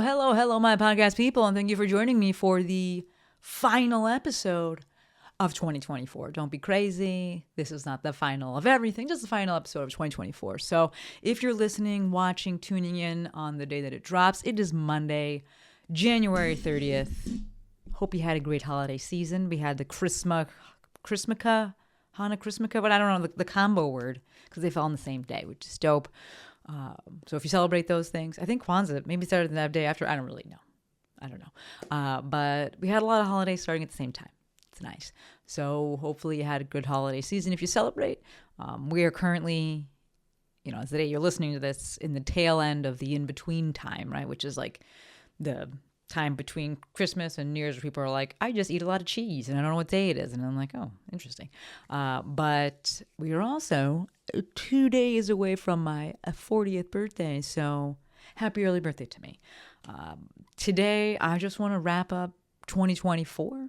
Hello, my podcast people, and thank you for joining me for the final episode of 2024. Don't be crazy. This is not the final of everything, just the final episode of 2024. So if you're listening, watching, tuning in on the day that it drops, it is Monday, January 30th. Hope you had a great holiday season. We had the Christmaka, but I don't know the combo word because they fell on the same day, which is dope. So if you celebrate those things, I think Kwanzaa maybe started the day after. I don't really know. But we had a lot of holidays starting at the same time. It's nice. So hopefully you had a good holiday season. If you celebrate, we are currently, as the day you're listening to this, in the tail end of the in-between time, right? Which is like the time between Christmas and New Year's where people are like, I just eat a lot of cheese and I don't know what day it is. And I'm like, oh, interesting. But we are also 2 days away from my 40th birthday. So happy early birthday to me. Today, I just want to wrap up 2024.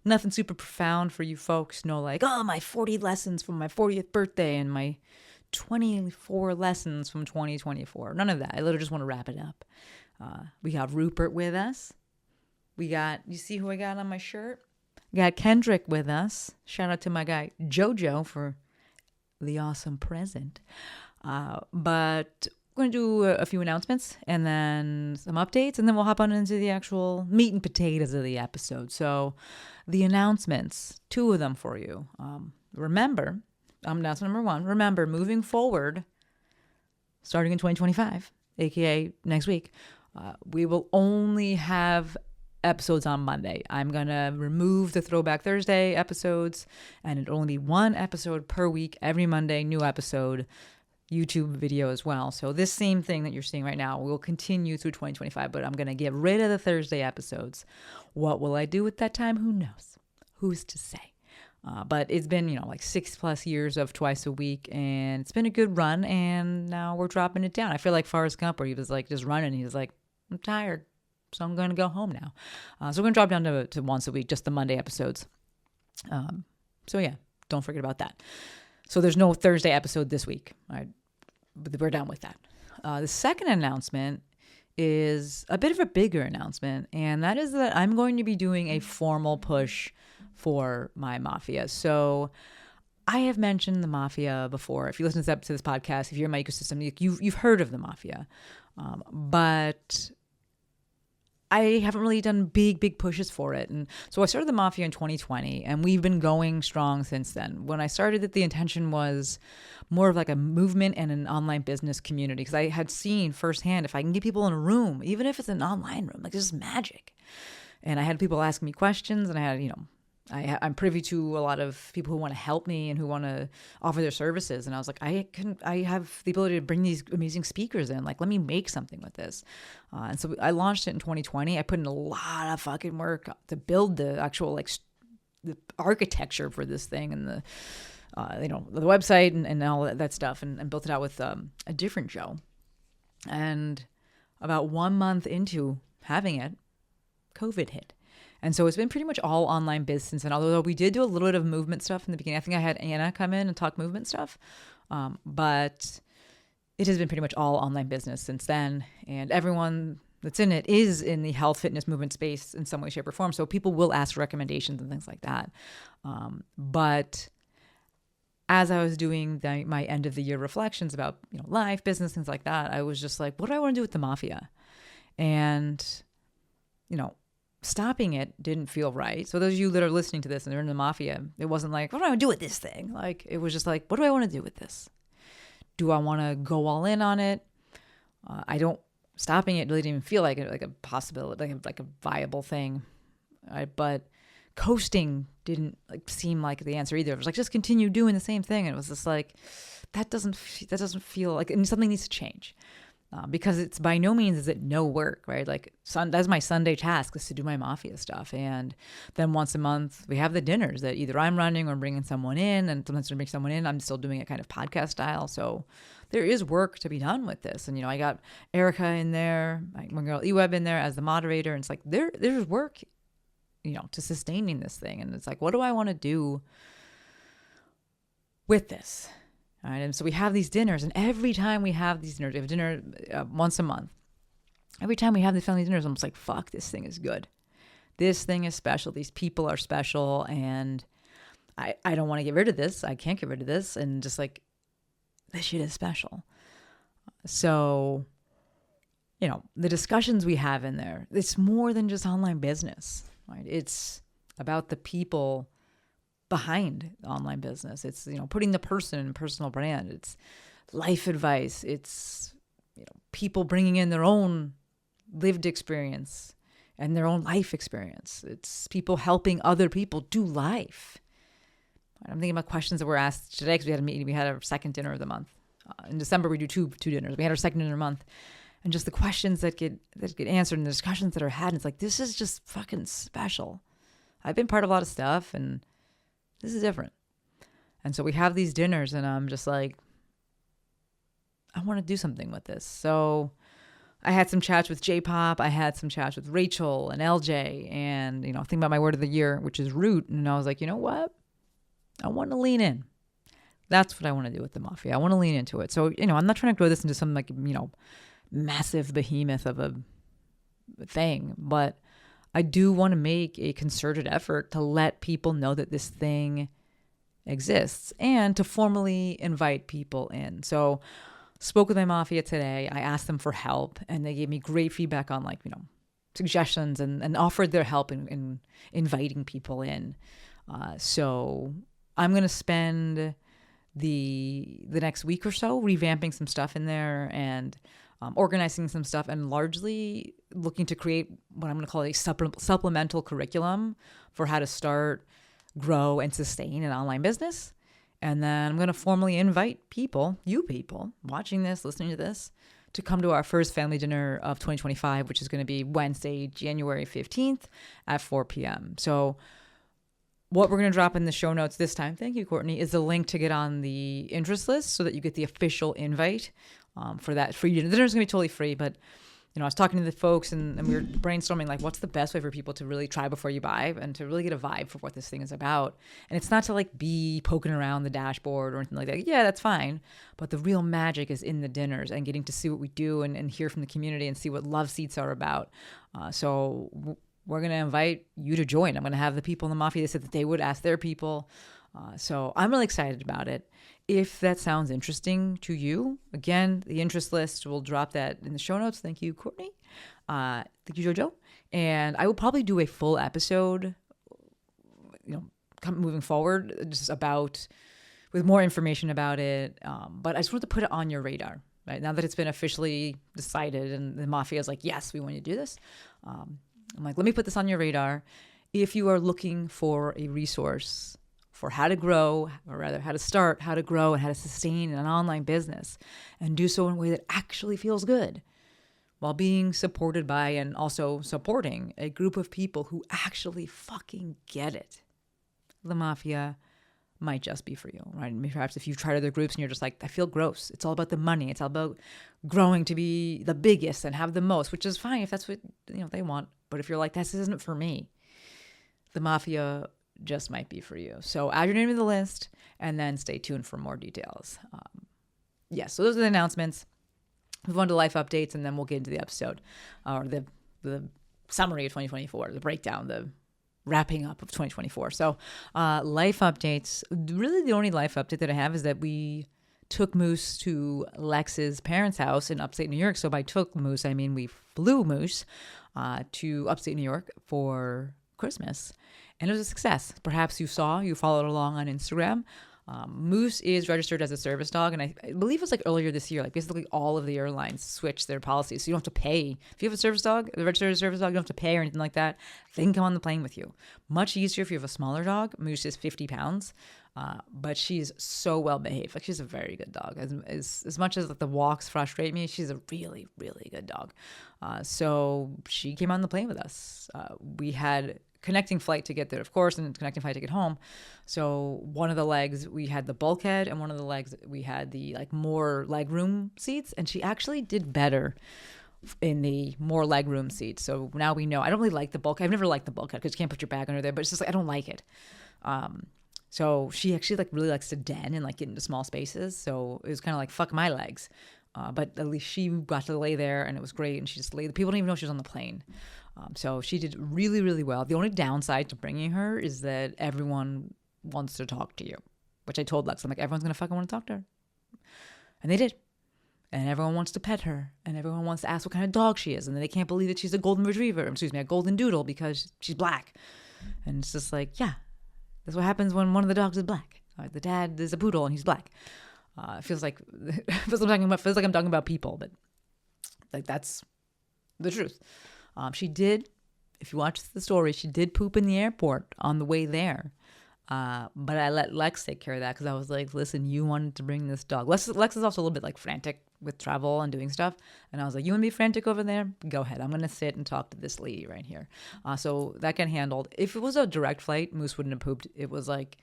Nothing super profound for you folks. No like, my 40 lessons from my 40th birthday and my 24 lessons from 2024. None of that. I literally just want to wrap it up. We got Rupert with us. You see who I got on my shirt? Got Kendrick with us. Shout out to my guy Jojo for the awesome present. But we're going to do a few announcements and then some updates, and then we'll hop on into the actual meat and potatoes of the episode. So the announcements, 2 of them for you. Remember, announcement number 1, remember, moving forward, starting in 2025, aka next week, we will only have episodes on Monday. I'm going to remove the Throwback Thursday episodes, and it'll only be 1 episode per week, every Monday, new episode, YouTube video as well. So this same thing that you're seeing right now will continue through 2025, but I'm going to get rid of the Thursday episodes. What will I do at that time? Who knows? Who's to say? But it's been, like 6+ years of twice a week, and it's been a good run, and now we're dropping it down. I feel like Forrest Gump, where he was like just running. He was like, I'm tired, so I'm going to go home now. So we're going to drop down to once a week, just the Monday episodes. So yeah, don't forget about that. So there's no Thursday episode this week. We're done with that. The second announcement is a bit of a bigger announcement, and that is that I'm going to be doing a formal push for my Mafia. So I have mentioned the Mafia before. If you listen to this podcast, if you're in my ecosystem, you've heard of the Mafia. But I haven't really done big pushes for it. And so I started the Mafia in 2020, and we've been going strong since then. When I started it, the intention was more of like a movement and an online business community, because I had seen firsthand, if I can get people in a room, even if it's an online room, like this is magic. And I had people asking me questions, and I had, I'm privy to a lot of people who want to help me and who want to offer their services. And I was like, I have the ability to bring these amazing speakers in. Like, let me make something with this. And so I launched it in 2020. I put in a lot of fucking work to build the actual, the architecture for this thing and the website and all that stuff, and built it out with a different Joe. And about 1 month into having it, COVID hit. And so it's been pretty much all online business. And although we did do a little bit of movement stuff in the beginning, I think I had Anna come in and talk movement stuff. But it has been pretty much all online business since then. And everyone that's in it is in the health, fitness, movement space in some way, shape, or form. So people will ask recommendations and things like that. But as I was doing my end of the year reflections about, life, business, things like that, I was just like, what do I want to do with the Mafia? And, stopping it didn't feel right. So those of you that are listening to this and they're in the Mafia, it wasn't like, what do I want to do with this thing? Like, it was just like, what do I want to do with this? Do I want to go all in on it? Stopping it really didn't even feel like a possibility, like a viable thing. But coasting didn't seem like the answer either. It was like, just continue doing the same thing. And it was just like, that doesn't feel like, and something needs to change. Because it's by no means is it no work, right? That's my Sunday task, is to do my Mafia stuff. And then once a month, we have the dinners that either I'm running or bringing someone in. And sometimes to bring someone in, I'm still doing it kind of podcast style. So there is work to be done with this. And, I got Erica in there, my girl Eweb in there as the moderator. And it's like, there's work, to sustaining this thing. And it's like, what do I want to do with this? All right, and so we have these dinners, and every time we have these dinners, we have dinner once a month. every time we have the family dinners, I'm just like, fuck, this thing is good. This thing is special. These people are special. And I don't want to get rid of this. I can't get rid of this. And just like, this shit is special. So, you know, the discussions we have in there, it's more than just online business, right? It's about the people behind online business. It's, you know, putting the person in personal brand. It's life advice. It's, you know, people bringing in their own lived experience and their own life experience. It's people helping other people do life. I'm thinking about questions that were asked today because we had a meeting. We had our second dinner of the month. In December, we do two dinners. We had our second dinner of the month. And just the questions that get answered and the discussions that are had. And it's like, this is just fucking special. I've been part of a lot of stuff and this is different. And so we have these dinners and I'm just like, I want to do something with this. So I had some chats with J-Pop. I had some chats with Rachel and LJ and, you know, thinking about my word of the year, which is root. And I was like, you know what? I want to lean in. That's what I want to do with the Mafia. I want to lean into it. So, you know, I'm not trying to grow this into some like, you know, massive behemoth of a thing, but I do want to make a concerted effort to let people know that this thing exists and to formally invite people in. So spoke with my Mafia today. I asked them for help and they gave me great feedback on like, you know, suggestions and offered their help in inviting people in. So I'm going to spend the next week or so revamping some stuff in there and organizing some stuff and largely looking to create what I'm going to call a supplemental curriculum for how to start, grow, and sustain an online business. And then I'm going to formally invite people, you people watching this, listening to this, to come to our first family dinner of 2025, which is going to be Wednesday, January 15th at 4 p.m. So what we're going to drop in the show notes this time, thank you, Courtney, is the link to get on the interest list so that you get the official invite for that free dinner. The dinner's going to be totally free, but you know, I was talking to the folks and we were brainstorming like what's the best way for people to really try before you buy and to really get a vibe for what this thing is about. And it's not to like be poking around the dashboard or anything like that. Yeah, that's fine. But the real magic is in the dinners and getting to see what we do and hear from the community and see what love seats are about. So we're going to invite you to join. I'm going to have the people in the Mafia that said that they would ask their people. So I'm really excited about it. If that sounds interesting to you, again, the interest list, we'll drop that in the show notes. Thank you, Courtney. Thank you, Jojo. And I will probably do a full episode, you know, moving forward, just about, with more information about it. But I just wanted to put it on your radar, right? Now that it's been officially decided and the Mafia is like, yes, we want you to do this. I'm like, let me put this on your radar. If you are looking for a resource for how to grow, or rather how to start, how to grow, and how to sustain an online business and do so in a way that actually feels good while being supported by and also supporting a group of people who actually fucking get it, the Mafia might just be for you, right? Maybe perhaps if you've tried other groups and you're just like, I feel gross. It's all about the money. It's all about growing to be the biggest and have the most, which is fine if that's what, you know, they want. But if you're like, this isn't for me, the Mafia just might be for you. So add your name to the list and then stay tuned for more details. So those are the announcements. Move on to life updates and then we'll get into the episode or the summary of 2024, the breakdown, the wrapping up of 2024. So life updates. Really the only life update that I have is that we took Moose to Lex's parents' house in upstate New York. So by took Moose, I mean we flew Moose to upstate New York for Christmas. And it was a success. Perhaps you followed along on Instagram. Moose is registered as a service dog. And I believe it was like earlier this year, like basically all of the airlines switched their policies. So you don't have to pay. If you have a service dog, registered as a service dog, you don't have to pay or anything like that. They can come on the plane with you. Much easier if you have a smaller dog. Moose is 50 pounds. But she's so well behaved. Like she's a very good dog. As much as like, the walks frustrate me, she's a really, really good dog. So she came on the plane with us. We had connecting flight to get there, of course, and connecting flight to get home. So one of the legs we had the bulkhead, and one of the legs we had the like more leg room seats, and she actually did better in the more leg room seats. So now we know. I don't really like the bulkhead. I've never liked the bulkhead because you can't put your bag under there, but it's just like I don't like it. So she actually like really likes to den and like get into small spaces. So it was kind of like fuck my legs. But at least she got to lay there, and it was great. And she just lay. People didn't even know she was on the plane. So she did really, really well. The only downside to bringing her is that everyone wants to talk to you, which I told Lex. I'm like, everyone's going to fucking want to talk to her. And they did. And everyone wants to pet her. And everyone wants to ask what kind of dog she is. And then they can't believe that she's a golden retriever. A golden doodle because she's black. And it's just like, yeah, that's what happens when one of the dogs is black. The dad is a poodle and he's black. It feels like I'm talking about people, but like that's the truth. She did, if you watch the story, she did poop in the airport on the way there. But I let Lex take care of that because I was like, listen, you wanted to bring this dog. Lex is also a little bit like frantic with travel and doing stuff. And I was like, you want to be frantic over there? Go ahead. I'm going to sit and talk to this lady right here. So that got handled. If it was a direct flight, Moose wouldn't have pooped. It was like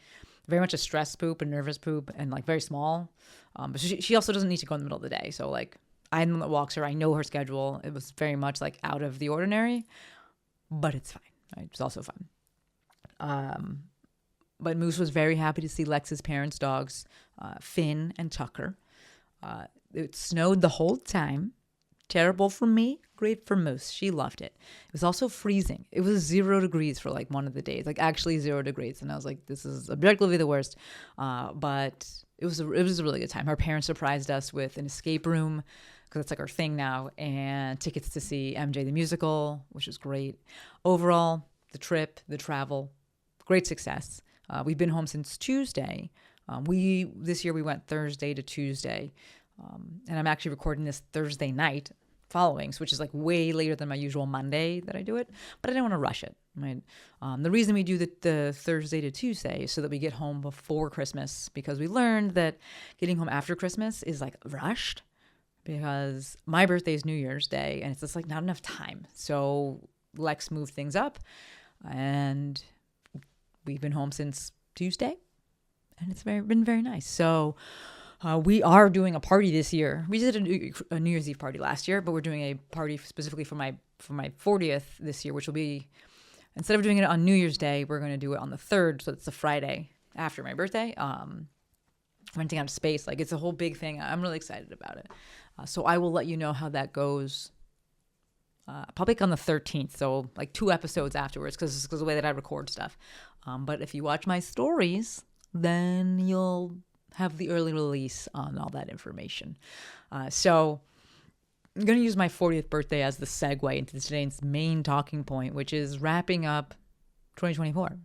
very much a stress poop, a nervous poop, and like very small. But she also doesn't need to go in the middle of the day. So like I'm the one that walks her. I know her schedule. It was very much like out of the ordinary, but it's fine. Right? It's also fun. But Moose was very happy to see Lex's parents' dogs, Finn and Tucker. It snowed the whole time. Terrible for me, great for Moose. She loved it. It was also freezing. It was 0 degrees for like one of the days, like actually 0 degrees. And I was like, this is objectively the worst. But it was a really good time. Her parents surprised us with an escape room because it's like our thing now, and tickets to see MJ the musical, which was great. Overall, the trip, the travel, great success. We've been home since Tuesday. This year we went Thursday to Tuesday. And I'm actually recording this Thursday night following, which is like way later than my usual Monday that I do it, but I didn't want to rush it. Right? The reason we do the Thursday to Tuesday is so that we get home before Christmas, because we learned that getting home after Christmas is like rushed, because my birthday is New Year's Day and it's just like not enough time. So Lex moved things up and we've been home since Tuesday and it's been very nice. So we are doing a party this year. We did a New Year's Eve party last year, but we're doing a party specifically for my 40th this year, which will be, instead of doing it on New Year's Day, we're going to do it on the 3rd. So it's the Friday after my birthday. Renting out space. Like, it's a whole big thing. I'm really excited about it. So I will let you know how that goes. Probably on the 13th. So like 2 episodes afterwards, because the way that I record stuff. But if you watch my stories, then you'll have the early release on all that information. So I'm going to use my 40th birthday as the segue into today's main talking point, which is wrapping up 2024.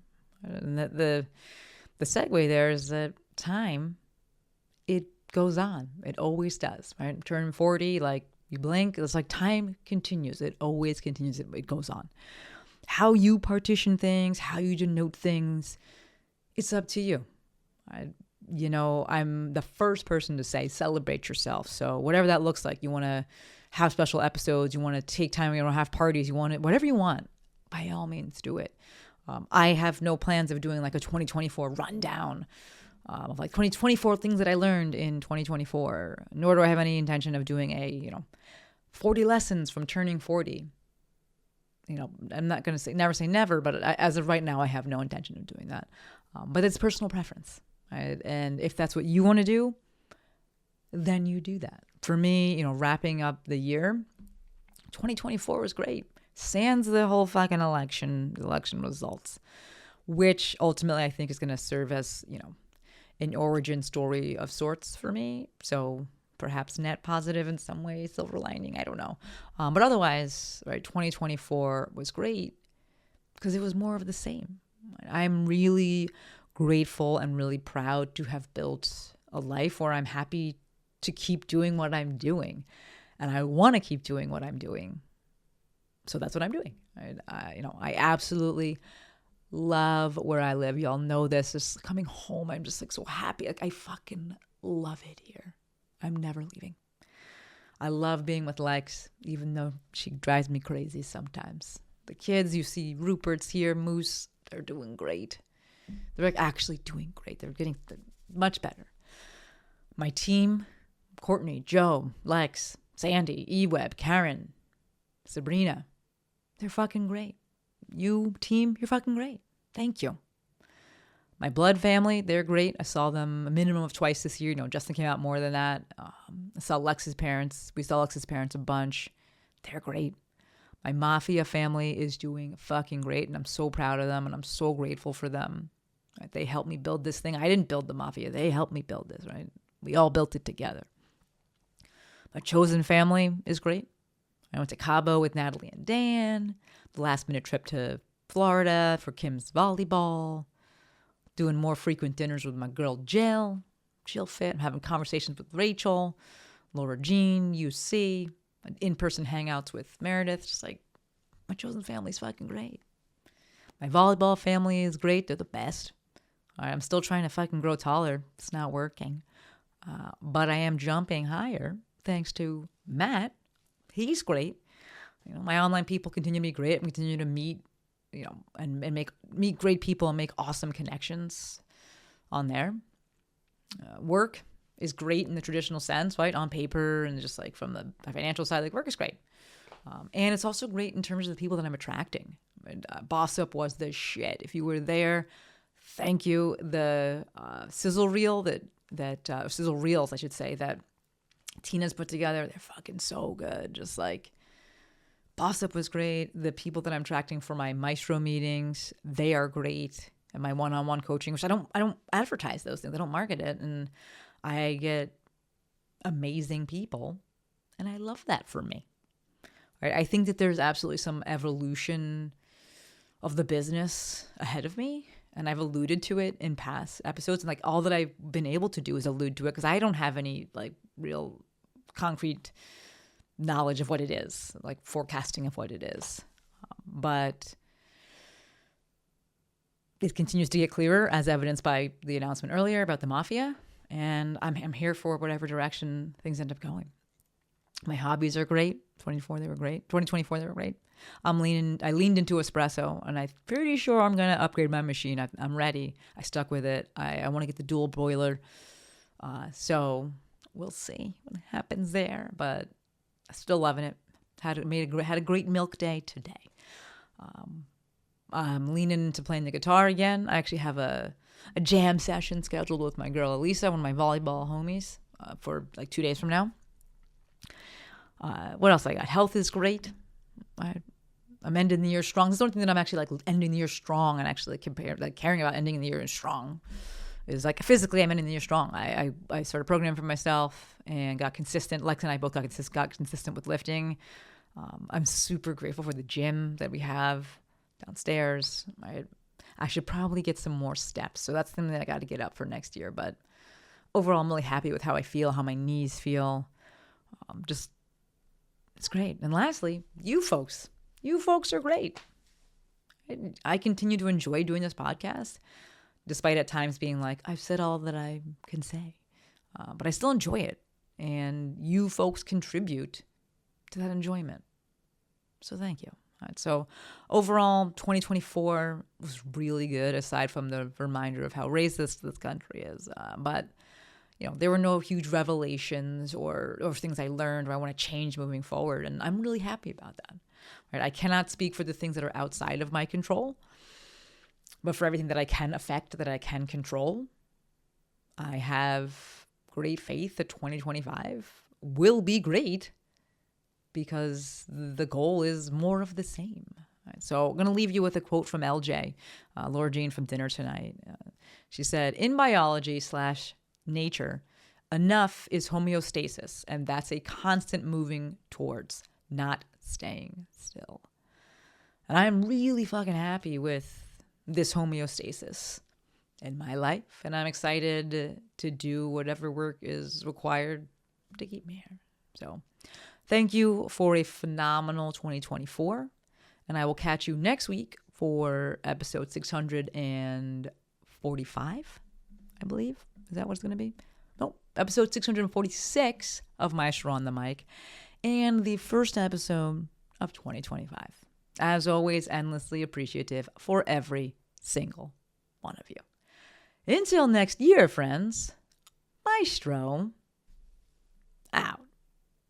And the segue there is that time, it goes on. It always does, right? Turn 40, like you blink, it's like time continues. It always continues. It goes on. How you partition things, how you denote things, it's up to you. I'm the first person to say celebrate yourself. So whatever that looks like, you want to have special episodes, you want to take time, you want to have parties, you want it, whatever you want, by all means do it. I have no plans of doing like a 2024 rundown of like 2024 things that I learned in 2024, nor do I have any intention of doing a, 40 lessons from turning 40. I'm not going to never say never, but as of right now, I have no intention of doing that. But it's personal preference. Right? And if that's what you want to do, then you do that. For me, wrapping up the year, 2024 was great. Sans the whole fucking election results, which ultimately I think is going to serve as, an origin story of sorts for me. So perhaps net positive in some way, silver lining, I don't know. But otherwise, right, 2024 was great because it was more of the same. I'm really grateful and really proud to have built a life where I'm happy to keep doing what I'm doing. And I want to keep doing what I'm doing. So that's what I'm doing. I absolutely love where I live. Y'all know this. Just coming home, I'm just like so happy. Like, I fucking love it here. I'm never leaving. I love being with Lex, even though she drives me crazy sometimes. The kids, you see Rupert's here, Moose, they're doing great. They're like actually doing great. They're getting much better. My team, Courtney, Joe, Lex, Sandy, Eweb, Karen, Sabrina, they're fucking great. You, team, you're fucking great. Thank you. My blood family, they're great. I saw them a minimum of twice this year. Justin came out more than that. I saw Lex's parents. We saw Lex's parents a bunch. They're great. My Mafia family is doing fucking great, and I'm so proud of them, and I'm so grateful for them. Right? They helped me build this thing. I didn't build the Mafia. They helped me build this, right? We all built it together. My chosen family is great. I went to Cabo with Natalie and Dan, the last-minute trip to Florida for Kim's volleyball, doing more frequent dinners with my girl Jill Fit. I'm having conversations with Rachel, Laura Jean, UC, in-person hangouts with Meredith. Just like, my chosen family is fucking great. My volleyball family is great. They're the best. All right, I'm still trying to fucking grow taller. It's not working. But I am jumping higher thanks to Matt. He's great. My online people continue to be great. I continue to meet, and meet great people and make awesome connections on there. Work is great in the traditional sense, right? On paper and just like from the financial side, like work is great. And it's also great in terms of the people that I'm attracting. Boss Up was the shit. If you were there, thank you. The sizzle reel sizzle reels, I should say, that Tina's put together, they're fucking so good. Just like, Boss Up was great. The people that I'm attracting for my Maestro meetings, they are great. And my one-on-one coaching, which I don't advertise those things. I don't market it. And I get amazing people. And I love that for me. Right? I think that there's absolutely some evolution of the business ahead of me. And I've alluded to it in past episodes. And like, all that I've been able to do is allude to it because I don't have any like real concrete knowledge of what it is, like forecasting of what it is. But it continues to get clearer, as evidenced by the announcement earlier about the Mafia. And I'm here for whatever direction things end up going. My hobbies are great. 2024, they were great. I leaned into espresso, and I'm pretty sure I'm going to upgrade my machine. I'm ready. I stuck with it. I want to get the dual boiler. So we'll see what happens there, but I'm still loving it. Had a great milk day today. I'm leaning into playing the guitar again. I actually have a jam session scheduled with my girl Elisa, one of my volleyball homies, for like 2 days from now. What else I got? Health is great. I'm ending the year strong. This is the only thing that I'm actually like ending the year strong and actually caring about ending the year strong. Is like physically I'm ending the year strong. I started programming for myself and got consistent. Lex and I both got consistent with lifting. I'm super grateful for the gym that we have downstairs. I should probably get some more steps. So that's something that I got to get up for next year. But overall, I'm really happy with how I feel, how my knees feel. It's great. And lastly, you folks are great. I continue to enjoy doing this podcast, despite at times being like, I've said all that I can say. But I still enjoy it. And you folks contribute to that enjoyment. So thank you. All right, so overall, 2024 was really good, aside from the reminder of how racist this country is. But there were no huge revelations or things I learned or I want to change moving forward. And I'm really happy about that. Right? I cannot speak for the things that are outside of my control, but for everything that I can affect, that I can control, I have great faith that 2025 will be great because the goal is more of the same. Right? So I'm going to leave you with a quote from LJ, Laura Jean from dinner tonight. She said, in biology/nature, enough is homeostasis, and that's a constant moving towards, not staying still. And I'm really fucking happy with this homeostasis in my life, and I'm excited to do whatever work is required to keep me here. So thank you for a phenomenal 2024, and I will catch you next week for episode 645, I believe. Is that what it's going to be? No, episode 646 of Maestro On The Mic, and the first episode of 2025. As always, endlessly appreciative for every single one of you. Until next year, friends, Maestro out.